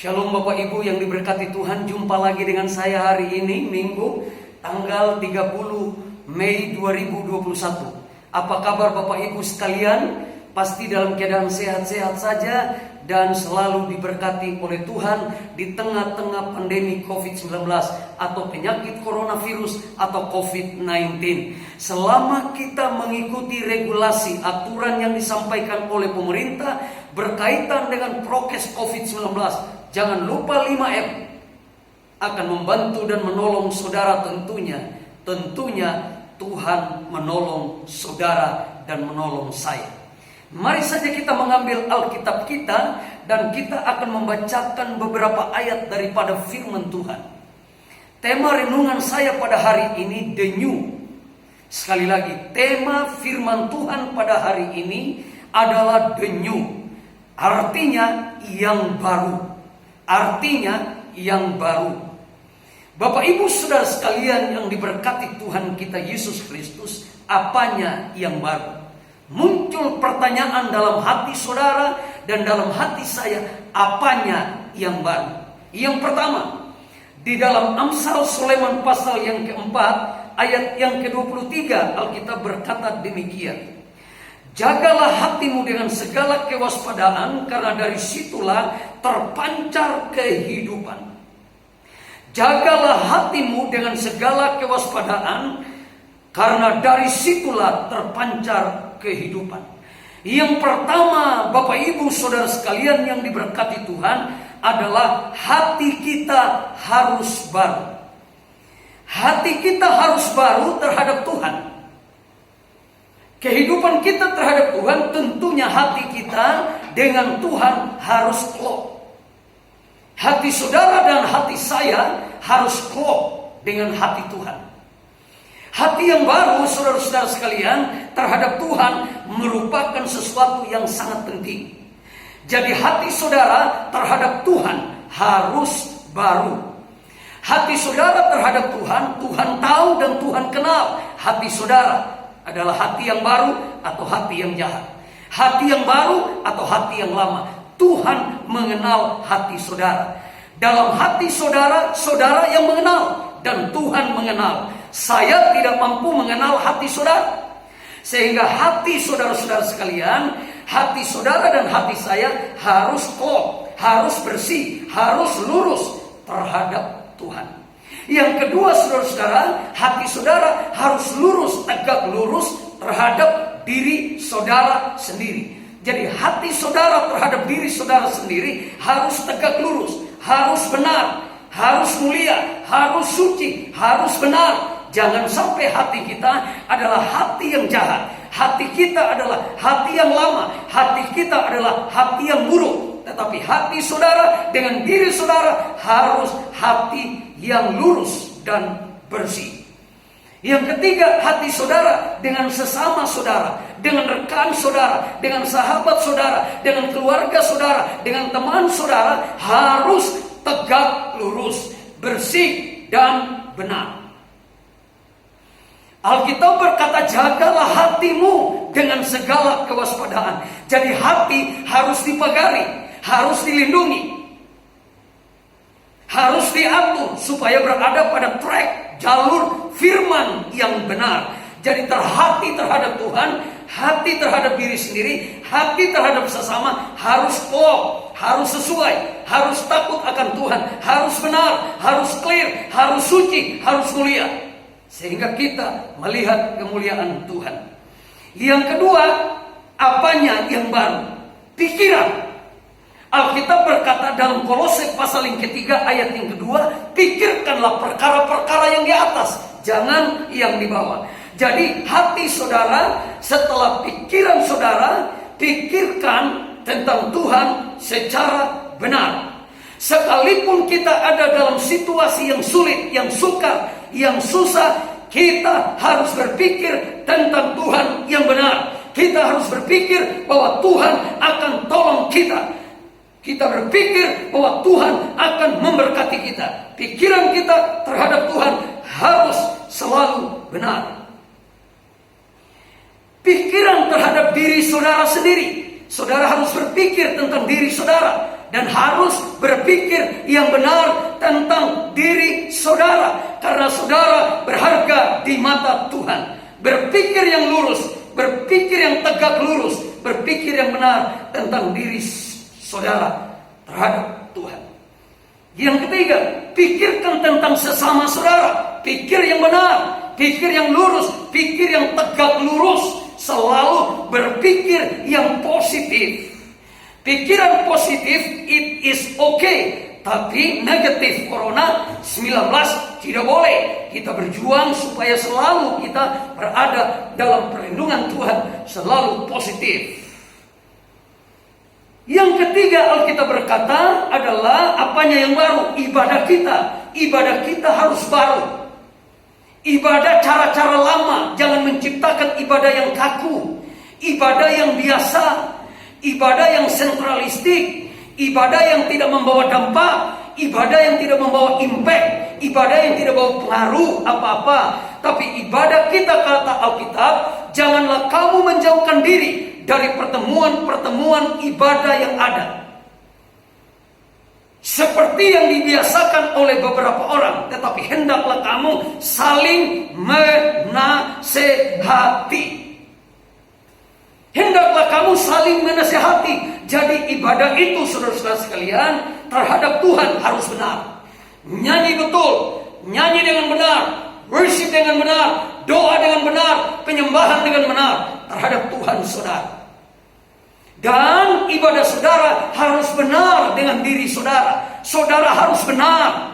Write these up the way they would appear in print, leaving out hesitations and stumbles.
Shalom Bapak Ibu yang diberkati Tuhan, jumpa lagi dengan saya hari ini Minggu tanggal 30 Mei 2021. Apa kabar Bapak Ibu sekalian? Pasti dalam keadaan sehat-sehat saja dan selalu diberkati oleh Tuhan di tengah-tengah pandemi COVID-19 atau penyakit coronavirus atau COVID-19. Selama kita mengikuti regulasi aturan yang disampaikan oleh pemerintah berkaitan dengan prokes COVID-19, jangan lupa 5M akan membantu dan menolong saudara tentunya. Tentunya Tuhan menolong saudara dan menolong saya. Mari saja kita mengambil Alkitab kita dan kita akan membacakan beberapa ayat daripada firman Tuhan. Tema renungan saya pada hari ini The New. Sekali lagi, tema firman Tuhan pada hari ini adalah The New. Artinya yang baru. Artinya yang baru. Bapak Ibu Saudara sekalian yang diberkati Tuhan kita Yesus Kristus, apanya yang baru? Muncul pertanyaan dalam hati saudara dan dalam hati saya, apanya yang baru? Yang pertama, di dalam Amsal Sulaiman pasal yang keempat ayat yang ke-23, Alkitab berkata demikian: jagalah hatimu dengan segala kewaspadaan, karena dari situlah terpancar kehidupan. Jagalah hatimu dengan segala kewaspadaan, karena dari situlah terpancar kehidupan. Yang pertama, Bapak Ibu Saudara sekalian yang diberkati Tuhan, adalah hati kita harus baru. Hati kita harus baru terhadap Tuhan. Kehidupan kita terhadap Tuhan, tentunya hati kita dengan Tuhan harus klop. Hati saudara dan hati saya harus klop dengan hati Tuhan. Hati yang baru, saudara-saudara sekalian, terhadap Tuhan merupakan sesuatu yang sangat penting. Jadi hati saudara terhadap Tuhan harus baru. Hati saudara terhadap Tuhan, Tuhan tahu dan Tuhan kenal. Hati saudara adalah hati yang baru atau hati yang jahat. Hati yang baru atau hati yang lama. Tuhan mengenal hati saudara. Dalam hati saudara, saudara yang mengenal dan Tuhan mengenal. Saya tidak mampu mengenal hati saudara. Sehingga hati saudara-saudara sekalian, hati saudara dan hati saya harus klop, harus bersih, harus lurus terhadap Tuhan. Yang kedua, saudara-saudara, hati saudara harus lurus, tegak lurus terhadap diri saudara sendiri. Jadi hati saudara terhadap diri saudara sendiri harus tegak lurus, harus benar, harus mulia, harus suci, harus benar. Jangan sampai hati kita adalah hati yang jahat. Hati kita adalah hati yang lama. Hati kita adalah hati yang buruk. Tetapi hati saudara dengan diri saudara harus hati yang lurus dan bersih. Yang ketiga, hati saudara dengan sesama saudara, dengan rekan saudara, dengan sahabat saudara, dengan keluarga saudara, dengan teman saudara harus tegak lurus, bersih dan benar. Alkitab berkata, jagalah hatimu dengan segala kewaspadaan. Jadi hati harus dipagari, harus dilindungi, harus diatur supaya berada pada track jalur firman yang benar. Jadi terhati terhadap Tuhan, hati terhadap diri sendiri, hati terhadap sesama harus klop, harus sesuai, harus takut akan Tuhan, harus benar, harus clear, harus suci, harus mulia. Sehingga kita melihat kemuliaan Tuhan. Yang kedua, apanya yang baru? Pikiran. Alkitab berkata dalam Kolose pasal yang ketiga ayat yang kedua, pikirkanlah perkara-perkara yang di atas, jangan yang di bawah. Jadi hati saudara, setelah pikiran saudara, pikirkan tentang Tuhan secara benar. Sekalipun kita ada dalam situasi yang sulit, yang sukar, yang susah, kita harus berpikir tentang Tuhan yang benar. Kita harus berpikir bahwa Tuhan akan tolong kita. Kita berpikir bahwa Tuhan akan memberkati kita. Pikiran kita terhadap Tuhan harus selalu benar. Pikiran terhadap diri saudara sendiri. Saudara harus berpikir tentang diri saudara. dan harus berpikir yang benar tentang diri saudara, karena saudara berharga di mata Tuhan. Berpikir yang lurus, berpikir yang tegak lurus, berpikir yang benar tentang diri saudara terhadap Tuhan. Yang ketiga, pikirkan tentang sesama saudara. Pikir yang benar, pikir yang lurus, pikir yang tegak lurus. Selalu berpikir yang positif. Pikiran positif, it is okay. Tapi negatif Corona 19 tidak boleh. Kita berjuang supaya selalu kita berada dalam perlindungan Tuhan. Selalu positif. Yang ketiga Alkitab berkata adalah apanya yang baru? Ibadah kita. Ibadah kita harus baru. Ibadah cara-cara lama. Jangan menciptakan ibadah yang kaku. Ibadah yang biasa. Ibadah yang sentralistik. Ibadah yang tidak membawa dampak. Ibadah yang tidak membawa impact. Ibadah yang tidak membawa pengaruh apa-apa. Tapi ibadah kita, kata Alkitab, janganlah kamu menjauhkan diri dari pertemuan-pertemuan ibadah yang ada. Seperti yang dibiasakan oleh beberapa orang. Tetapi hendaklah kamu saling menasehati. Hendaklah kamu saling menasehati. Jadi ibadah itu, saudara-saudara sekalian, terhadap Tuhan harus benar. Nyanyi betul, nyanyi dengan benar, worship dengan benar, doa dengan benar, penyembahan dengan benar terhadap Tuhan saudara. Dan ibadah saudara harus benar dengan diri saudara. Saudara harus benar.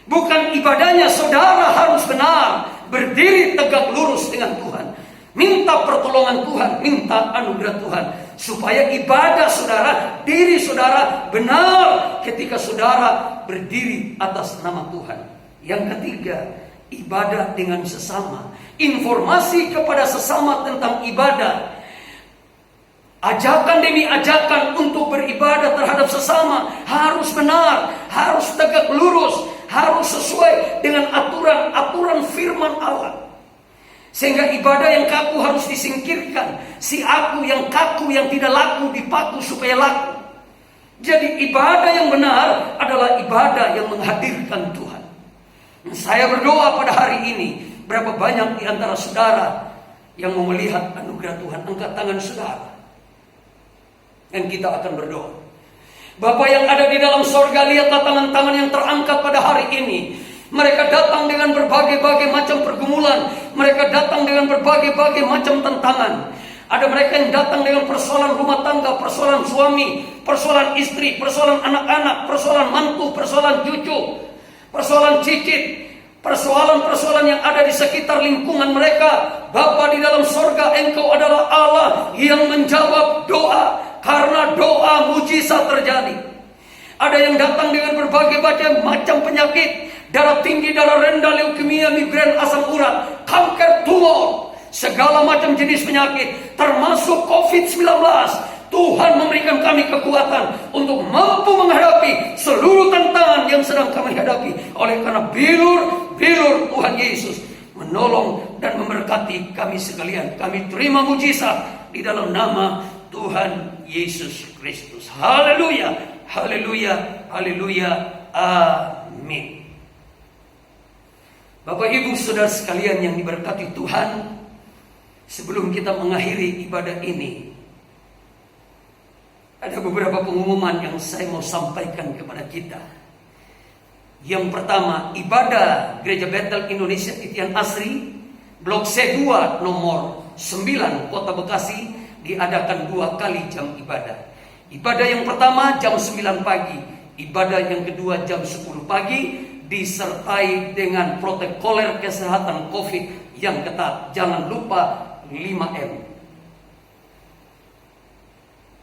Bukan ibadahnya, saudara harus benar. Berdiri tegak lurus dengan Tuhan. Minta pertolongan Tuhan, minta anugerah Tuhan. Supaya ibadah saudara, diri saudara benar ketika saudara berdiri atas nama Tuhan. Yang ketiga, ibadah dengan sesama. Informasi kepada sesama tentang ibadah. Ajakan demi ajakan untuk beribadah terhadap sesama harus benar, harus tegak lurus, harus sesuai dengan aturan-aturan firman Allah. Sehingga ibadah yang kaku harus disingkirkan. Si aku yang kaku, yang tidak laku, dipaku supaya laku. Jadi ibadah yang benar adalah ibadah yang menghadirkan Tuhan. Saya berdoa pada hari ini, berapa banyak di antara saudara yang mau melihat anugerah Tuhan? Angkat tangan saudara. Dan kita akan berdoa. Bapa yang ada di dalam sorga, lihatlah tangan-tangan yang terangkat pada hari ini. Mereka datang dengan berbagai-bagai macam pergumulan. Mereka datang dengan berbagai-bagai macam tantangan. Ada mereka yang datang dengan persoalan rumah tangga, persoalan suami, persoalan istri, persoalan anak-anak, persoalan mantu, persoalan cucu, persoalan cicit, persoalan-persoalan yang ada di sekitar lingkungan mereka. Bapa di dalam sorga, Engkau adalah Allah yang menjawab doa. Karena doa mujizat terjadi. Ada yang datang dengan berbagai macam penyakit. Darah tinggi, darah rendah, leukemia, migrain, asam urat, kanker, tumor. Segala macam jenis penyakit. Termasuk COVID-19. Tuhan memberikan kami kekuatan untuk mampu menghadapi seluruh tantangan yang sedang kami hadapi. Oleh karena bilur Tuhan Yesus menolong dan memberkati kami sekalian. Kami terima mujizat di dalam nama Tuhan Yesus Kristus. Haleluya, haleluya, haleluya, amin. Bapak Ibu Saudara sekalian yang diberkati Tuhan, sebelum kita mengakhiri ibadah ini, ada beberapa pengumuman yang saya mau sampaikan kepada kita. Yang pertama, ibadah Gereja Bethel Indonesia Titian Asri, Blok C2 nomor 9 Kota Bekasi, diadakan 2 kali jam ibadah. Ibadah yang pertama jam 9 pagi, ibadah yang kedua jam 10 pagi, disertai dengan protokoler kesehatan COVID yang ketat. Jangan lupa 5M.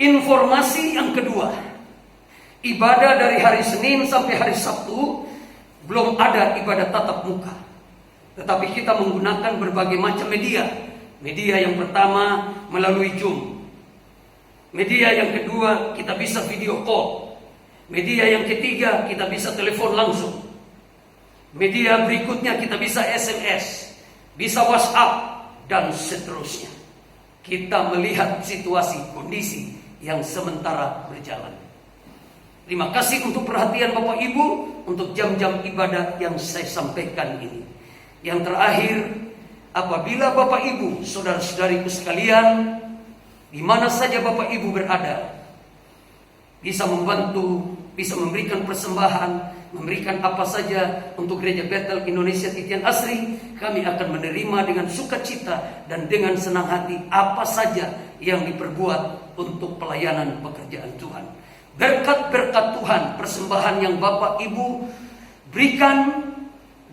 Informasi yang kedua, ibadah dari hari Senin sampai hari Sabtu belum ada ibadah tatap muka, tetapi kita menggunakan berbagai macam media. Media yang pertama melalui Zoom. Media yang kedua kita bisa video call. Media yang ketiga kita bisa telepon langsung. Media berikutnya kita bisa SMS, bisa WhatsApp, dan seterusnya. Kita melihat situasi, kondisi yang sementara berjalan. Terima kasih untuk perhatian Bapak Ibu untuk jam-jam ibadah yang saya sampaikan ini. Yang terakhir, apabila Bapak Ibu, saudara-saudariku sekalian, di mana saja Bapak Ibu berada, bisa membantu, bisa memberikan persembahan, memberikan apa saja untuk Gereja Bethel Indonesia Titian Asri, kami akan menerima dengan sukacita dan dengan senang hati apa saja yang diperbuat untuk pelayanan pekerjaan Tuhan. Berkat-berkat Tuhan, persembahan yang Bapak Ibu berikan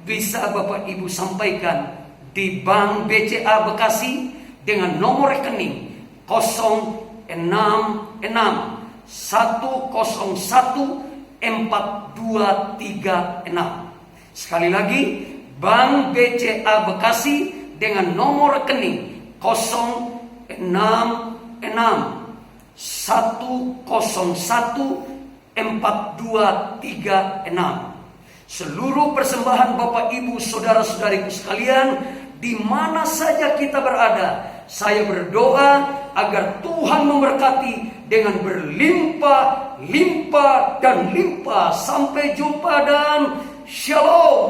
bisa Bapak Ibu sampaikan di Bank BCA Bekasi dengan nomor rekening 066 101 4236. Sekali lagi, Bank BCA Bekasi dengan nomor rekening 066 101 4236. Seluruh persembahan Bapak Ibu saudara-saudariku sekalian, di mana saja kita berada, saya berdoa agar Tuhan memberkati dengan berlimpah, limpah dan limpah. Sampai jumpa dan shalom.